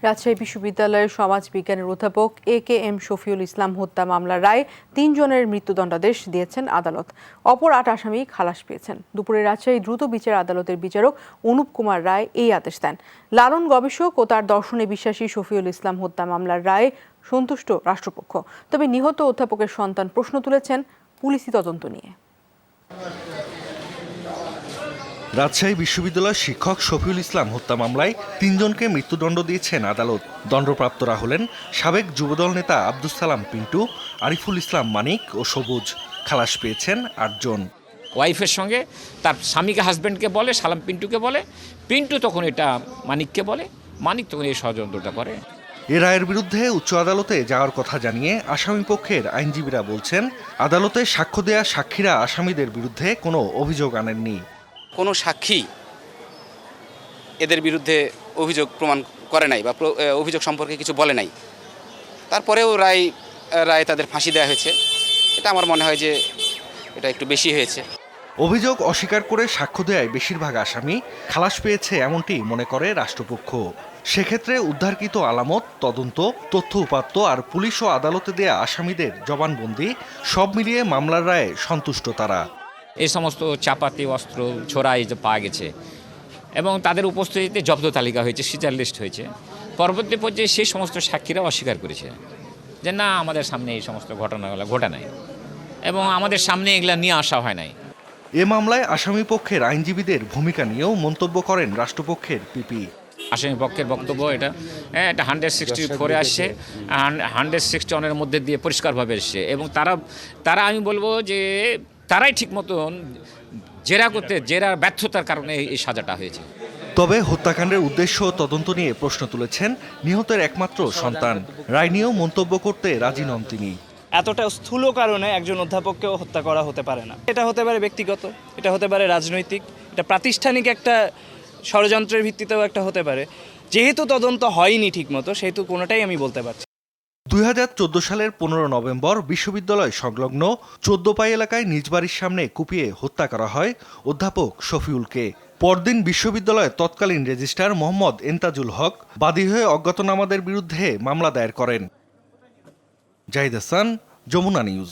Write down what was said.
রাজশাহী বিশ্ববিদ্যালয়ের সমাজ বিজ্ঞানের অধ্যাপক AKM শফিউল ইসলাম হত্যা মামলার রায় 3 জনের মৃত্যুদণ্ডাদেশ দিয়েছেন আদালত। অপর 8 আসামি খালাস পেয়েছেন। দুপুরে রাজশাহী দ্রুত বিচার আদালতের বিচারক অনুপ কুমার রায় এই আদেশ দেন। লালন গবেষক ও তার দর্শনে বিশ্বাসী শফিউল ইসলাম হত্যা মামলার রায়ে সন্তুষ্ট রাষ্ট্রপক্ষ। তবে নিহত অধ্যাপকের সন্তান প্রশ্ন তুলেছেন পুলিশি তদন্ত নিয়ে। রাজশাহী বিশ্ববিদ্যালয়ের শিক্ষক শফিউল ইসলাম হত্যা মামলায় 3 জনকে মৃত্যুদণ্ড দিয়েছেন আদালত। দণ্ডপ্রাপ্তরা হলেন সাবেক যুবদল নেতা আব্দুস সালাম পিন্টু, আরিফুল ইসলাম মানিক ও সবুজ। খালাস পেয়েছেন 8 জন। ওয়াইফের সঙ্গে তার স্বামীকে, হাজব্যান্ডকে বলে, সালাম পিন্টুকে বলে, পিন্টু তখন এটা মানিককে বলে, মানিক তখন এই ষড়যন্ত্রটা করে। এ রায়ের বিরুদ্ধে উচ্চ আদালতে যাওয়ার কথা জানিয়ে আসামি পক্ষের আইনজীবীরা বলছেন, আদালতে সাক্ষ্য দেয়া সাক্ষীরা আসামিদের বিরুদ্ধে কোনো অভিযোগ আনেননি। কোনো সাক্ষী এদের বিরুদ্ধে অভিযোগ প্রমাণ করে নাই বা অভিযোগ সম্পর্কে কিছু বলে নাই। তারপরেও রায় তাদের ফাঁসি দেওয়া হয়েছে। এটা আমার মনে হয় যে এটা একটু বেশি হয়েছে। অভিযোগ অস্বীকার করে সাক্ষ্য দেয়ায় বেশিরভাগ আসামি খালাস পেয়েছে এমনটি মনে করে রাষ্ট্রপক্ষ। সেক্ষেত্রে উদ্ধারকৃত আলামত, তদন্ত, তথ্য উপাত্ত আর পুলিশ ও আদালতে দেয়া আসামিদের জবানবন্দি সব মিলিয়ে মামলার রায়ে সন্তুষ্ট তারা। এই সমস্ত চাপাতি, অস্ত্র, ছোড়া এই যে পাওয়া গেছে এবং তাদের উপস্থিতিতে জব্দ তালিকা হয়েছে, সিজার লিস্ট হয়েছে। পরবর্তী পর্যায়ে সেই সমস্ত সাক্ষীরা অস্বীকার করেছে যে না, আমাদের সামনে এই সমস্ত ঘটনাগুলো ঘটে নাই এবং আমাদের সামনে এগুলা নিয়ে আসা হয় নাই। এ মামলায় আসামি পক্ষের আইনজীবীদের ভূমিকা নিয়েও মন্তব্য করেন রাষ্ট্রপক্ষের পিপি। আসামি পক্ষের বক্তব্য এটা 164 আসছে, 161 মধ্যে দিয়ে পরিষ্কারভাবে এসছে এবং তারা আমি বলবো যে তারাই ঠিক মতন জেরার ব্যর্থতার কারণে এই সাজাটা হয়েছে। তবে হত্যাকাণ্ডের উদ্দেশ্য ও তদন্ত নিয়ে প্রশ্ন তুলেছেন নিহতের একমাত্র সন্তান। রায় নিয়েও মন্তব্য করতে রাজি নন তিনি। এতটা স্থূল কারণে একজন অধ্যাপককেও হত্যা করা হতে পারে না। এটা হতে পারে ব্যক্তিগত, এটা হতে পারে রাজনৈতিক, এটা প্রাতিষ্ঠানিক একটা ষড়যন্ত্রের ভিত্তিতেও একটা হতে পারে। যেহেতু তদন্ত হয়নি ঠিকমতো, সেহেতু কোনোটাই আমি বলতে পারছি। 2014 সালের 15 নভেম্বর বিশ্ববিদ্যালয় সংলগ্ন 14 পাই এলাকায় নিজ বাড়ির সামনে কুপিয়ে হত্যা করা হয় অধ্যাপক শফিউলকে। পরদিন বিশ্ববিদ্যালয়ের তৎকালীন রেজিস্ট্রার মোহাম্মদ এন্তাজুল হক বাদী হয়ে অজ্ঞাতনামাদের বিরুদ্ধে মামলা দায়ের করেন। জাহিদ হাসান, যমুনা নিউজ।